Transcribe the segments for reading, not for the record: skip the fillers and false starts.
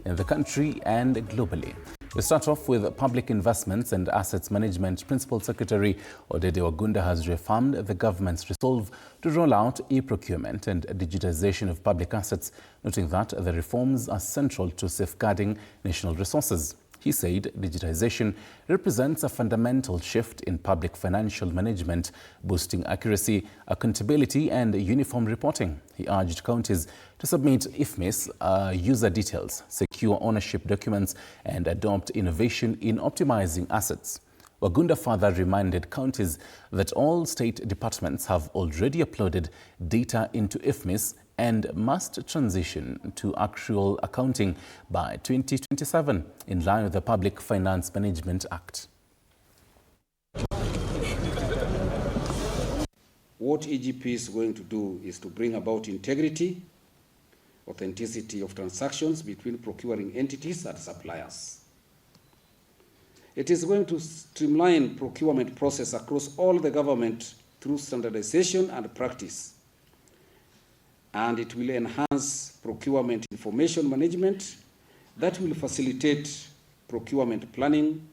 in the country and globally. We start off with public investments and assets management. Principal Secretary Odede Wagunda has reaffirmed the government's resolve to roll out e-procurement and digitization of public assets, noting that the reforms are central to safeguarding national resources. He said digitization represents a fundamental shift in public financial management, boosting accuracy, accountability and uniform reporting. He urged counties to submit IFMIS user details, secure ownership documents and adopt innovation in optimizing assets. Wagunda further reminded counties that all state departments have already uploaded data into IFMIS and must transition to actual accounting by 2027 in line with the Public Finance Management Act. What EGP is going to do is to bring about integrity, authenticity of transactions between procuring entities and suppliers. It is going to streamline procurement process across all the government through standardization and practice. And it will enhance procurement information management that will facilitate procurement planning,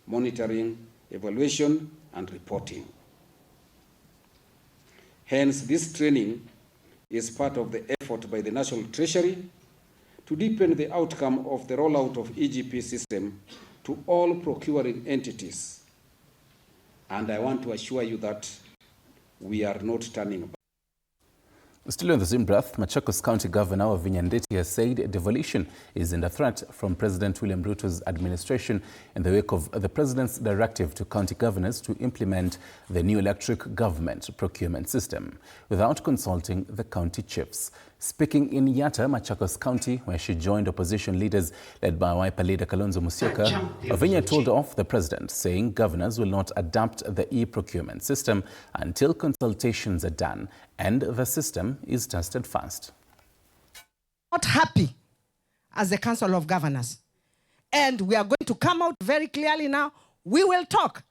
monitoring, evaluation, and reporting. Hence, this training is part of the effort by the National Treasury to deepen the outcome of the rollout of EGP system to all procuring entities. And I want to assure you that we are not turning back. Still in the same breath, Machakos County Governor Wavinya Ndeti has said devolution is under threat from President William Ruto's administration in the wake of the President's directive to county governors to implement the new electric government procurement system without consulting the county chiefs. Speaking in Yatta, Machakos County, where she joined opposition leaders led by Wiper leader Kalonzo Musyoka, Wavinya told off the president, saying governors will not adapt the e-procurement system until consultations are done and the system is tested first. Not happy as the Council of Governors. And we are going to come out very clearly now. We will talk.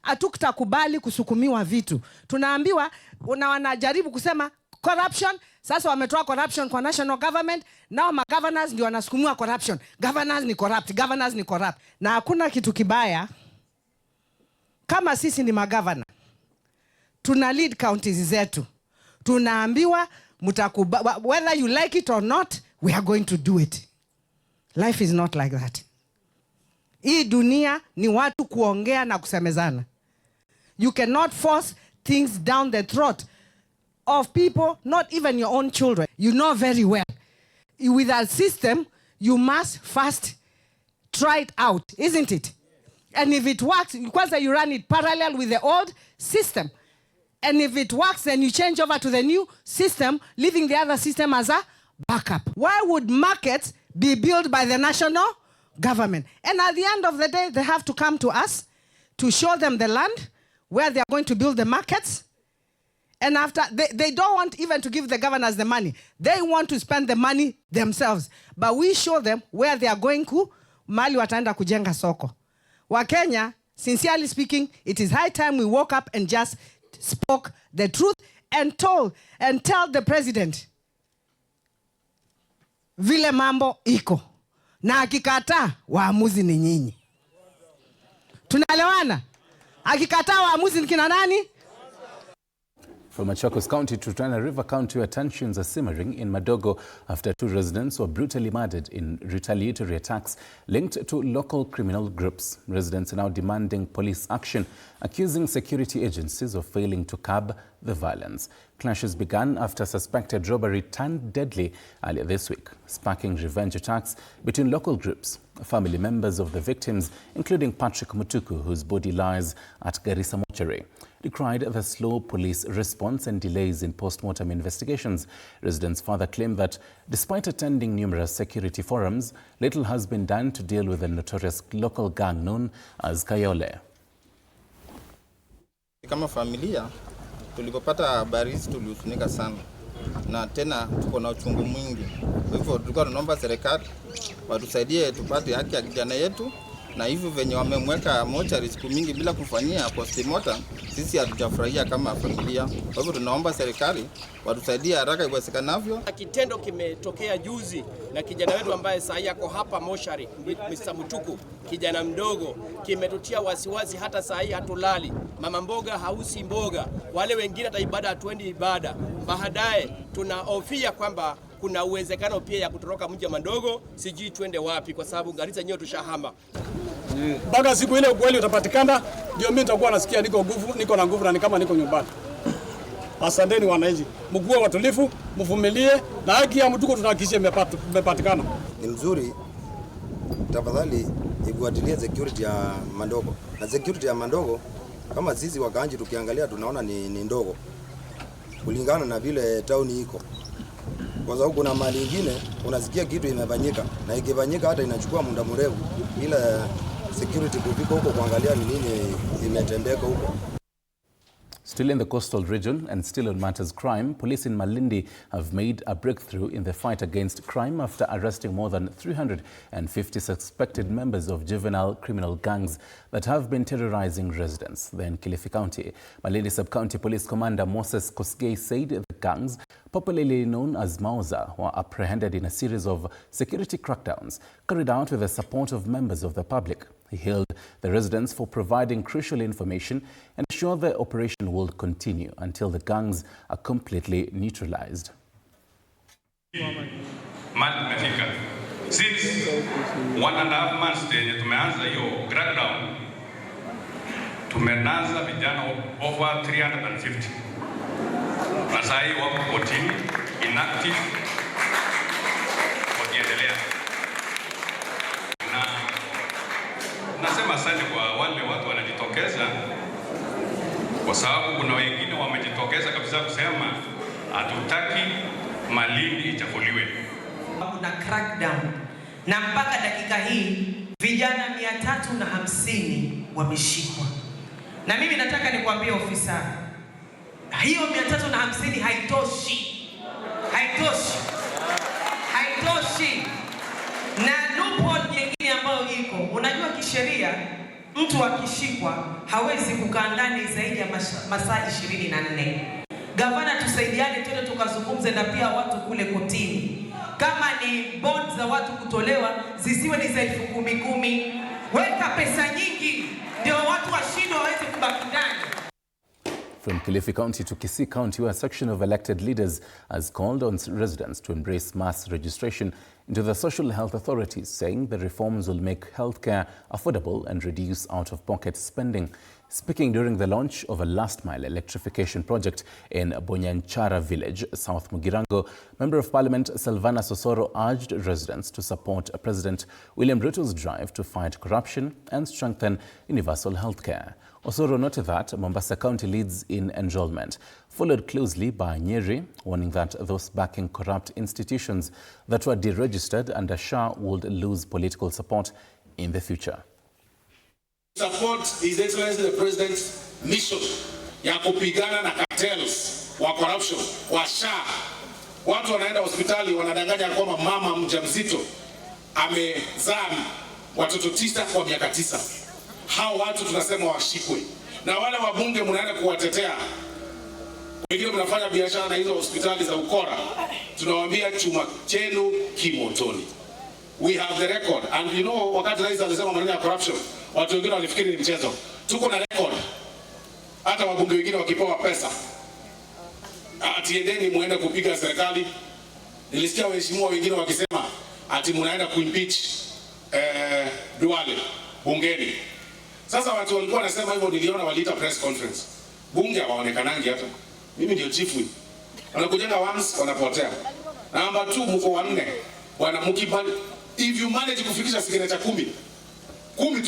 Hatutakubali kusukumiwa vitu. Tunaambiwa wanajaribu kusema corruption. Sasa wametoa corruption kwa national government. Now governors ndio wanasukumiwa corruption. Governors ni corrupt. Governors ni corrupt. Na hakuna kitu kibaya. Kama sisi ni magavana, tuna lead counties zetu. Tunaambiwa whether you like it or not, we are going to do it. Life is not like that. Hii dunia ni watu kuongea na kusemezana. You cannot force things down the throat of people, not even your own children. You know very well. With a system, you must first try it out, isn't it? And if it works, because you run it parallel with the old system. And if it works, then you change over to the new system, leaving the other system as a backup. Why would markets be built by the national government? And at the end of the day, they have to come to us to show them the land where they are going to build the markets. And after, they don't want even to give the governors the money. They want to spend the money themselves. But we show them where they are going to, mali wataenda kujenga soko. Wa Kenya, sincerely speaking, it is high time we woke up and just spoke the truth and tell the president vile mambo iko. Na akikataa, waamuzi ni nyinyi. Tunaelewana? Akikataa, waamuzi ni kina nani? From Machakos County to Tana River County, where tensions are simmering in Madogo after 2 residents were brutally murdered in retaliatory attacks linked to local criminal groups. Residents are now demanding police action, accusing security agencies of failing to curb the violence. Clashes began after suspected robbery turned deadly earlier this week, sparking revenge attacks between local groups. Family members of the victims, including Patrick Mutuku, whose body lies at Garissa mortuary, decried the slow police response and delays in post-mortem investigations. Residents further claim that despite attending numerous security forums, little has been done to deal with the notorious local gang known as Kayole. Kama familia, tulipopata habari hizi tulihuzunika sana. Na tena tuko na uchungu mwingi. Kwa hivyo tulikuwa tunaomba serikali watusaidie tupate haki ya kijana yetu na hivyo venye wamemweka mochari siku mingi bila kufanyia postmortem, sisi hatujafurahia kama familia. Kwa hivyo tunaomba serikali watusaidie haraka iwezekanavyo. Kitendo kimetokea juzi na kijana wetu ambaye sasa yako hapa mochari, Mr. Mutuku, kijana mdogo, kimetutia wasiwasi. Hata sasa hatulali, mama mboga hausi mboga, wale wengine hata ibada hatuendi ibada. Baadaye tunahofia kwamba kuna uwezekano pia ya kutoroka mji Mandogo, sijui twende wapi, kwa sababu Garissa yenyewe tushahama. Mpaka siku ile ukweli utapatikana, ndio mimi nitakuwa nasikia niko na nguvu na kama niko nyumbani. Asanteni wananchi, mkuwe watulivu, mvumilie, na haki ya Mutuku tunahakikisha imepatikana. Ni mzuri, tafadhali ifuatilie security ya Mandogo. Na security ya Mandogo kama sisi wakaanji tukiangalia tunaona ni ndogo kulingana na vile town iko. Kwa sababu kuna mali nyingine unasikia kitu imefanyika na ikifanyika hata inachukua muda mrefu bila security kufika huko kuangalia ni nini imetendeka huko. Still in the coastal region and still on matters crime, police in Malindi have made a breakthrough in the fight against crime after arresting more than 350 suspected members of juvenile criminal gangs that have been terrorizing residents there in Kilifi County. Malindi Sub-County Police Commander Moses Kosgei said the gangs, popularly known as Mauza, were apprehended in a series of security crackdowns carried out with the support of members of the public. He hailed the residents for providing crucial information and assured the operation will continue until the gangs are completely neutralized. Since 1.5 months tumeanza hiyo crackdown, tumeanza vijana over 350. Na sasa hii wako 14 inactive wakiendelea. Nasema asante kwa wale watu wanajitokeza, kwa sababu kuna wengine wamejitokeza kabisa kusema hatutaki Malindi ichafuliwe. Kuna crackdown na mpaka dakika hii vijana 350 wameshikwa. Na mimi nataka nikwambie ofisa, hiyo 350 haitoshi. Haitoshi. Na loophole nyingine ambayo iko, unajua kisheria mtu akishikwa hawezi kukaa ndani zaidi ya masaa 24. Gavana, tusaidiane twende tukazungumze na pia watu kule kotini. Kama ni bond za watu kutolewa zisiwe ni za 10,000. Weka pesa nyingi ndio watu washindwe waweze kubaki ndani. From Kilifi County to Kisii County, where a section of elected leaders has called on residents to embrace mass registration into the social health authorities, saying the reforms will make healthcare affordable and reduce out-of-pocket spending. Speaking during the launch of a last-mile electrification project in Bonyanchara village, South Mugirango, Member of Parliament Silvana Sosoro urged residents to support President William Ruto's drive to fight corruption and strengthen universal healthcare. Osoro noted that Mombasa County leads in enrollment, followed closely by Nyeri, warning that those backing corrupt institutions that were deregistered under SHA would lose political support in the future. Support His Excellency the President's mission ya kupigana na cartels wa corruption wa SHA. Watu wanaenda hospitali wanadanganya kwamba mama mjamzito amezaa watoto 9 kwa miaka 9. Hao watu tunasema washikwe. Na wale wabunge mnaenda kuwatetea, wengine mnafanya biashara na hizo hospitali za ukora, tunawaambia chuma chenu kimotoni. We have the record, and you know, wakati rais alisema maneno ya corruption, watu wengine walifikiri ni mchezo. Tuko na record. Hata wabunge wengine wakipewa pesa, atiendeni muende kupiga serikali. Nilisikia waheshimiwa wengine wakisema ati mnaenda kuimpeach Duale bungeni. Sasa watu walikuwa wanasema hivyo, niliona waliita press conference. Bunge hawaonekanangi hata. Mimi ndio chief whip. Wanakujenga once wanapotea. Number 2 mko 4. Bwana mkibali, if you manage kufikisha signature 10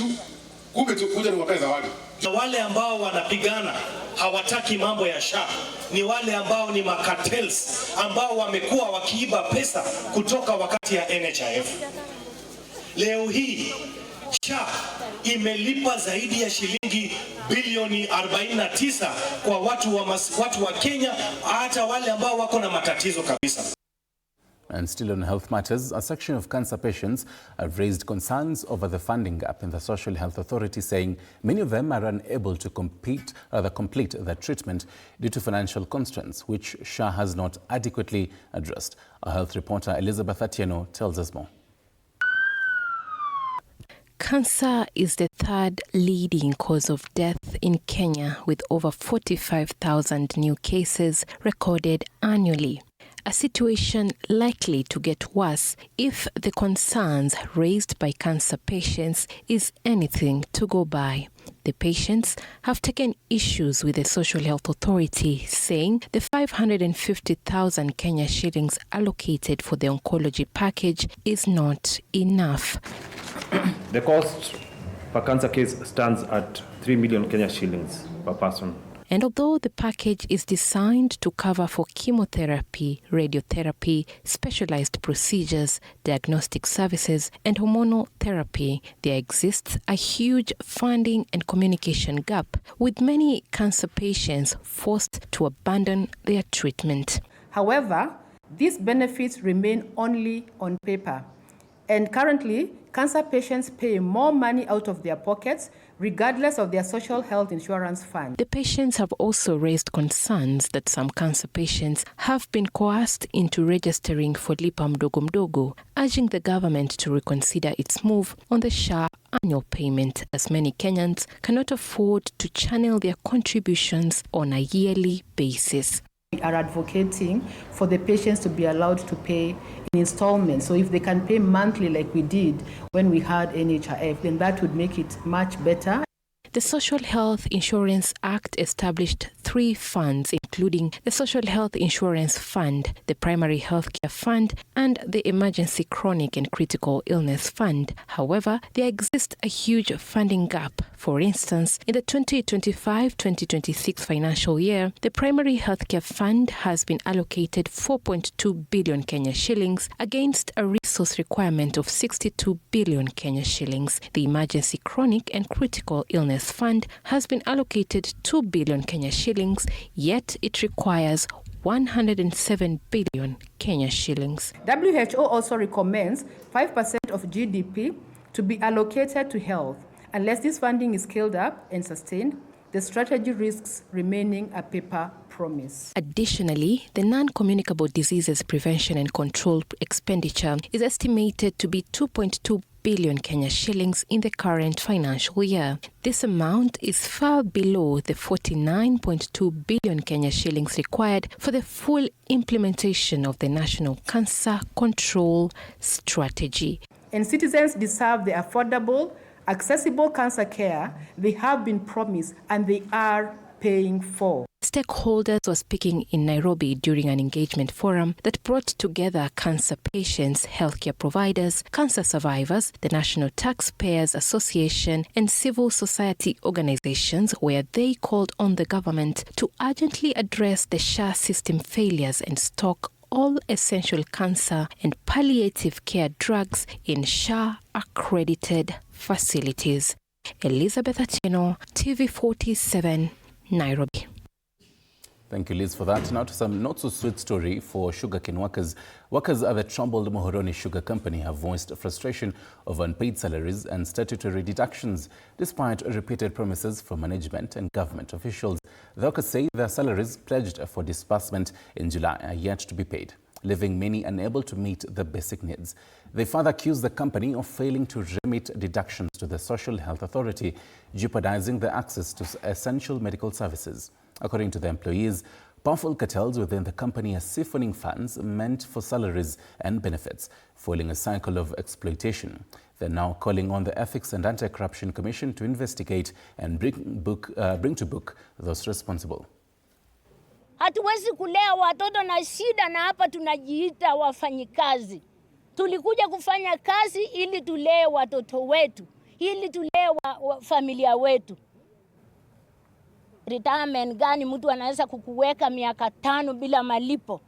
tu kuja ni wapeza wale. Wale ambao wanapigana hawataki mambo ya SHA ni wale ambao ni makartels ambao wamekuwa wakiiba pesa kutoka wakati ya NHIF. Leo hii SHA imelipa zaidi ya shilingi bilioni 49 kwa watu wa Kenya, hata wale ambao wako na matatizo kabisa. And still on health matters, a section of cancer patients have raised concerns over the funding gap in the Social Health Authority, saying many of them are unable to complete their treatment due to financial constraints, which SHA has not adequately addressed. Our health reporter Elizabeth Atieno tells us more. Cancer is the third leading cause of death in Kenya, with over 45,000 new cases recorded annually. A situation likely to get worse if the concerns raised by cancer patients is anything to go by. The patients have taken issues with the Social Health Authority, saying the 550,000 Kenya shillings allocated for the oncology package is not enough. The cost per cancer case stands at 3 million Kenya shillings per person. And although the package is designed to cover for chemotherapy, radiotherapy, specialized procedures, diagnostic services, and hormonal therapy, there exists a huge funding and communication gap, with many cancer patients forced to abandon their treatment. However, these benefits remain only on paper. And currently, cancer patients pay more money out of their pockets regardless of their social health insurance fund. The patients have also raised concerns that some cancer patients have been coerced into registering for Lipa Mdogo Mdogo, urging the government to reconsider its move on the SHA annual payment, as many Kenyans cannot afford to channel their contributions on a yearly basis. We are advocating for the patients to be allowed to pay in installments. So if they can pay monthly like we did when we had NHIF, then that would make it much better. The Social Health Insurance Act established 3 funds, including the Social Health Insurance Fund, the Primary Healthcare Fund, and the Emergency Chronic and Critical Illness Fund. However, there exists a huge funding gap. For instance, in the 2025-2026 financial year, the Primary Healthcare Fund has been allocated 4.2 billion Kenya shillings against a resource requirement of 62 billion Kenya shillings. The Emergency Chronic and Critical Illness Fund has been allocated 2 billion Kenya shillings, yet it requires 107 billion Kenya shillings. WHO also recommends 5% of GDP to be allocated to health. Unless this funding is scaled up and sustained, the strategy risks remaining a paper promise. Additionally, the non-communicable diseases prevention and control expenditure is estimated to be 2.2 billion Kenya shillings in the current financial year. This amount is far below the 49.2 billion Kenya shillings required for the full implementation of the National Cancer Control Strategy. And citizens deserve the affordable, accessible cancer care they have been promised and they are paying for. Stakeholders were speaking in Nairobi during an engagement forum that brought together cancer patients, healthcare providers, cancer survivors, the National Taxpayers Association, and civil society organizations, where they called on the government to urgently address the SHA system failures and stock all essential cancer and palliative care drugs in SHA-accredited facilities. Elizabeth Atieno, TV47, Nairobi. Thank you, Liz, for that. Now to some not-so-sweet story for sugarcane workers. Workers at the troubled Muhoroni Sugar Company have voiced frustration over unpaid salaries and statutory deductions, despite repeated promises from management and government officials. The workers say their salaries pledged for disbursement in July are yet to be paid, leaving many unable to meet the basic needs. They further accuse the company of failing to remit deductions to the Social Health Authority, jeopardizing their access to essential medical services. According to the employees, powerful cartels within the company are siphoning funds meant for salaries and benefits, fueling a cycle of exploitation. They're now calling on the Ethics and Anti-Corruption Commission to investigate and bring to book those responsible. Hatuwezi kulea watoto na shida, na hapa tunajiita wafanyikazi. Tulikuja kufanya kazi ili tulee watoto wetu, ili tulee familia wetu. Retirement gani mtu anaweza kukuweka miaka 5 bila malipo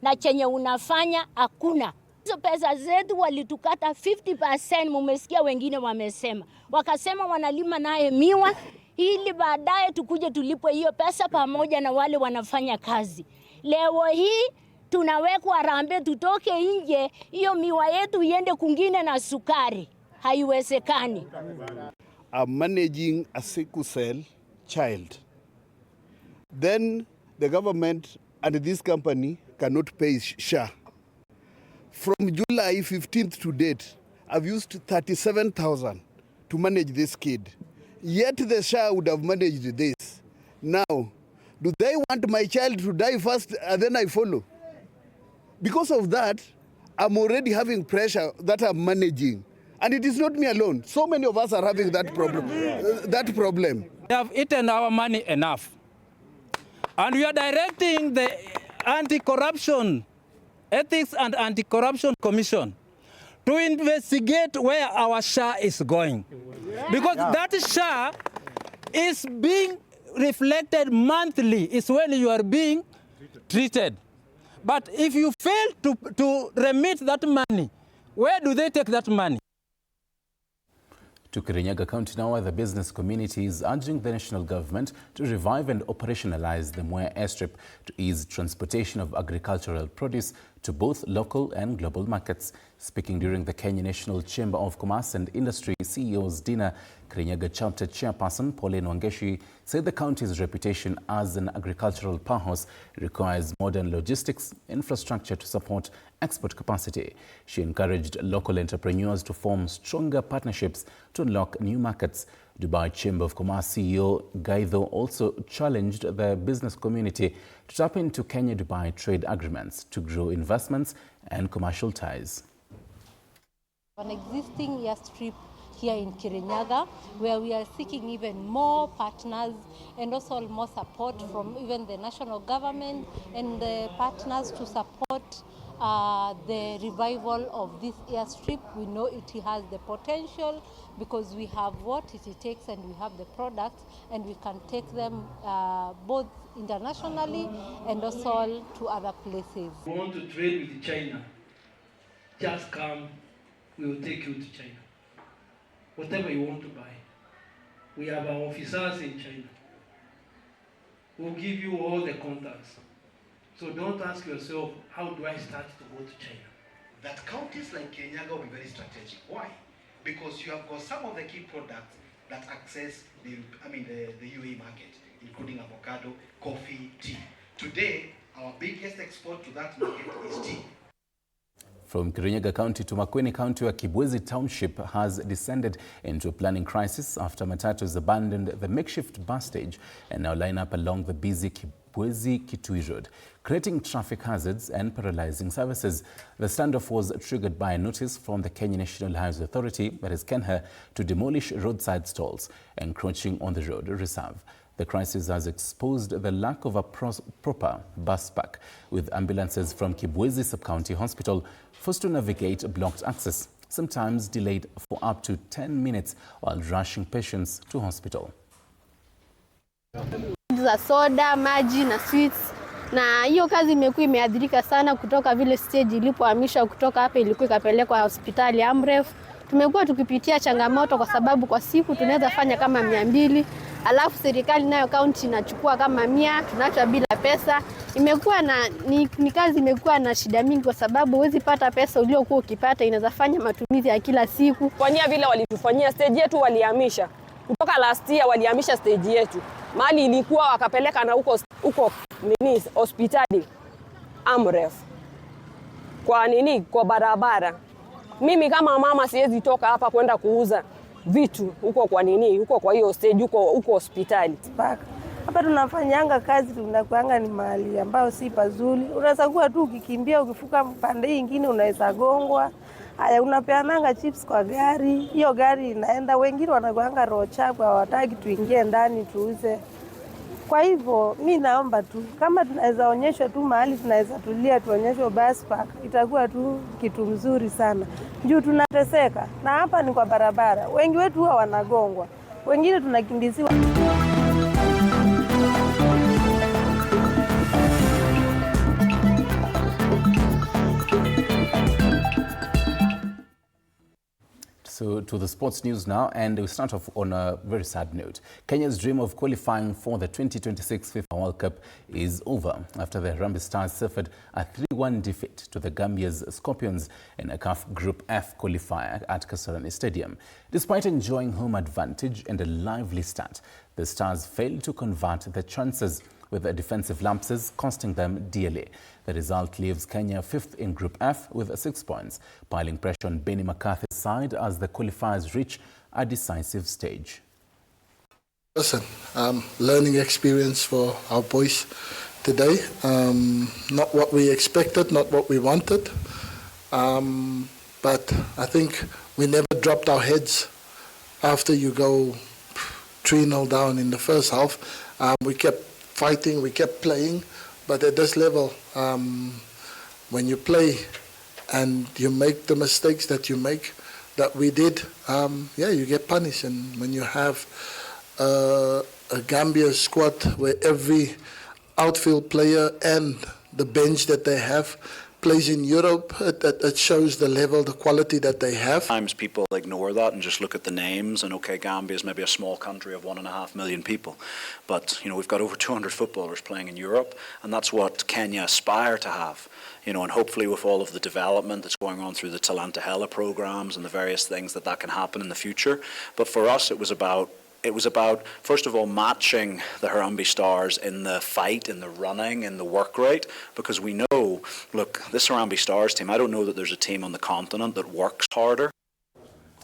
na chenye unafanya hakuna? Hizo pesa zetu walitukata 50%, mumesikia wengine wamesema. Wakasema wanalima naye miwa ili baadaye tukuje tulipwe hiyo pesa pamoja na wale wanafanya kazi. Leo hii tunawekwa harambee tutoke nje, hiyo miwa yetu iende kungine na sukari. Haiwezekani. I'm managing a sickle cell child. Then the government and this company cannot pay SHA. From July 15th to date, I've used 37,000 to manage this kid. Yet the SHA would have managed this. Now, do they want my child to die first and then I follow? Because of that, I'm already having pressure that I'm managing. And it is not me alone. So many of us are having that problem. They have eaten our money enough. And we are directing the Anti-Corruption, Ethics and Anti-Corruption Commission to investigate where our SHA is going. Because that SHA is being reflected monthly. It's when you are being treated. But if you fail to remit that money, where do they take that money? To Kirinyaga County now, where the business community is urging the national government to revive and operationalize the Mwea airstrip to ease transportation of agricultural produce to both local and global markets. Speaking during the Kenya National Chamber of Commerce and Industry CEO's dinner, Kirinyaga Chapter Chairperson Pauline Wangeshi said the county's reputation as an agricultural powerhouse requires modern logistics infrastructure to support export capacity. She encouraged local entrepreneurs to form stronger partnerships to unlock new markets. Dubai Chamber of Commerce CEO Gaitho also challenged the business community to tap into Kenya-Dubai trade agreements to grow investments and commercial ties. An existing airstrip here in Kirinyaga, where we are seeking even more partners and also more support from even the national government and the partners to support the revival of this airstrip. We know it has the potential because we have what it takes and we have the products, and we can take them both internationally and also to other places. We want to trade with China. Just come, we will take you to China. Whatever you want to buy. We have our officers in China. We'll give you all the contacts. So don't ask yourself, how do I start to go to China? That counties like Kirinyaga will be very strategic. Why? Because you have got some of the key products that access the UAE market, including avocado, coffee, tea. Today, our biggest export to that market is tea. From Kirinyaga County to Makueni County, where Kibwezi Township has descended into a planning crisis after matatus abandoned the makeshift bus stage and now line up along the busy Kibwezi-Kitui Road, creating traffic hazards and paralyzing services. The standoff was triggered by a notice from the Kenya National Highways Authority, that is KENHA, to demolish roadside stalls encroaching on the road reserve. The crisis has exposed the lack of a proper bus park, with ambulances from Kibwezi Sub-County Hospital forced to navigate blocked access, sometimes delayed for up to 10 minutes while rushing patients to hospital. Za soda, maji na sweets. Na hiyo kazi imekuwa imeadhirika sana kutoka vile stage ilipohamishwa kutoka hapa ilikuwa ikapelekwa hospitali Amref. Tumekuwa tukipitia changamoto kwa sababu kwa siku tunaweza fanya kama 200, alafu serikali nayo kaunti inachukua kama 100, tunaacha bila pesa. Imekuwa na ni kazi imekuwa na shida mingi kwa sababu huwezi pata pesa uliokuwa ukipata, inaweza fanya matumizi ya kila siku. Fanyia vile walitufanyia stage yetu walihamisha. Kutoka last year walihamisha stage yetu. Mali ilikuwa wakapeleka na huko hospitali Amref. Kwa barabara. Mimi kama mama siwezi toka hapa kwenda kuuza vitu huko huko kwa hiyo stage huko hospitali. Hapa tunafanyanga kazi, tunakuanga ni mahali ambao si pazuri. Unaweza kuwa tu ukikimbia ukifuka pande nyingine unaweza gongwa. Haya, unapeananga chips kwa gari, hiyo gari inaenda, wengine wanakuanga rocha kwa hawataki tuingie ndani tuuze. Kwa hivyo mimi naomba tu kama tunaweza onyeshwa tu mahali tunaweza tulia tuonyeshwe bus park, itakuwa tu kitu mzuri sana. Juu tunateseka na hapa ni kwa barabara. Wengi wetu huwa wanagongwa. Wengine tunakimbiziwa. So to the sports news now, and we start off on a very sad note. Kenya's dream of qualifying for the 2026 FIFA World Cup is over after the Harambee Stars suffered a 3-1 defeat to the Gambia's Scorpions in a CAF Group F qualifier at Kasarani Stadium. Despite enjoying home advantage and a lively start, the Stars failed to convert the chances, with the defensive lapses costing them dearly. The result leaves Kenya 5th in Group F with 6 points, piling pressure on Benny McCarthy's side as the qualifiers reach a decisive stage. Listen, learning experience for our boys today. Not what we expected, not what we wanted. But I think we never dropped our heads after you go 3-0 down in the first half. We kept fighting, we kept playing, but at this level, when you play and you make the mistakes that you make, that we did, you get punished. And when you have a Gambia squad where every outfield player and the bench that they have plays in Europe, it shows the level, the quality that they have. Sometimes people ignore that and just look at the names and, okay, Gambia is maybe a small country of 1.5 million people. But, you know, we've got over 200 footballers playing in Europe, and that's what Kenya aspire to have. You know, and hopefully with all of the development that's going on through the Talanta Hela programs and the various things that can happen in the future. But for us, it was about, first of all, matching the Harambee Stars in the fight, in the running, in the work rate, because we know, look, this Harambee Stars team, I don't know that there's a team on the continent that works harder.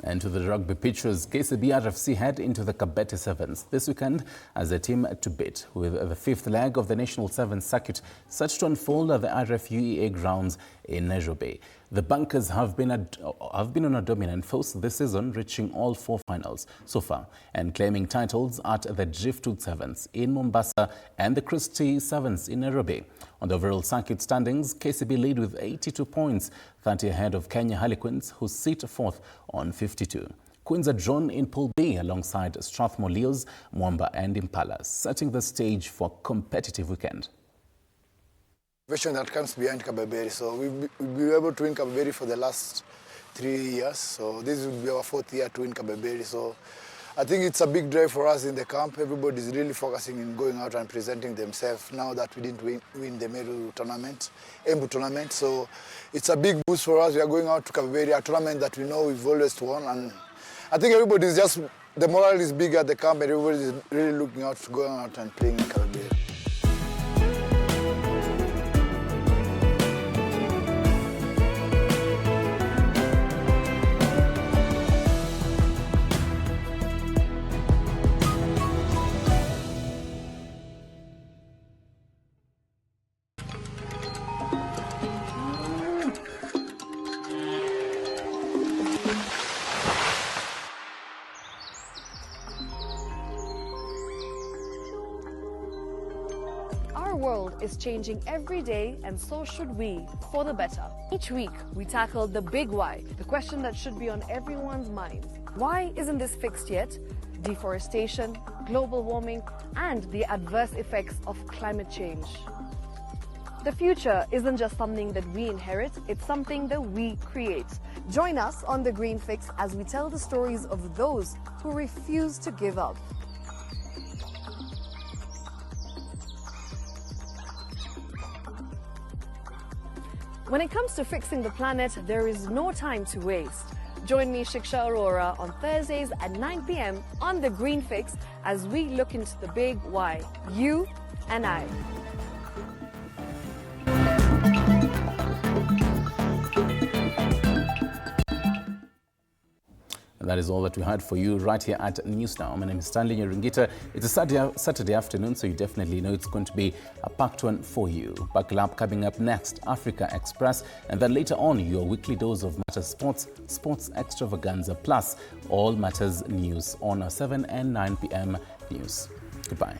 And to the rugby pitches, KCB RFC head into the Kabete Sevens this weekend as a team to beat, with the 5th leg of the National Sevens circuit set to unfold at the RFUEA grounds in Nairobi. The Bunkers have been on a dominant force this season, reaching all 4 finals so far and claiming titles at the Driftwood Sevens in Mombasa and the Christie Sevens in Nairobi. On the overall circuit standings, KCB lead with 82 points, 30 ahead of Kenya Harlequins, who sit 4th on 52. Queens are drawn in Pool B alongside Strathmore Leos, Mwamba and Impala, setting the stage for a competitive weekend. Vision that comes behind Kabeberi. So we've been able to win Kabeberi for the last 3 years. So this will be our 4th year to win Kabeberi. So I think it's a big drive for us in the camp. Everybody's really focusing in going out and presenting themselves now that we didn't win the Meru tournament, Embu tournament. So it's a big boost for us. We are going out to Kabeberi, a tournament that we know we've always won. And I think everybody's just, the morale is big at the camp and everybody's really looking out to going out and playing in Kabeberi. Our world is changing every day, and so should we, for the better. Each week, we tackle the big why, the question that should be on everyone's mind. Why isn't this fixed yet? Deforestation, global warming, and the adverse effects of climate change. The future isn't just something that we inherit, it's something that we create. Join us on The Green Fix as we tell the stories of those who refuse to give up. When it comes to fixing the planet, there is no time to waste. Join me, Shiksha Arora, on Thursdays at 9 p.m. on The Green Fix as we look into the big why, you and I. And that is all that we had for you right here at News Now. My name is Stanley Nyarigita. It's a Saturday afternoon, so you definitely know it's going to be a packed one for you. Buckle up. Coming up next, Africa Express, and then later on, your weekly dose of Matters Sports Extravaganza, plus all Matters News on 7 and 9 p.m. news. Goodbye.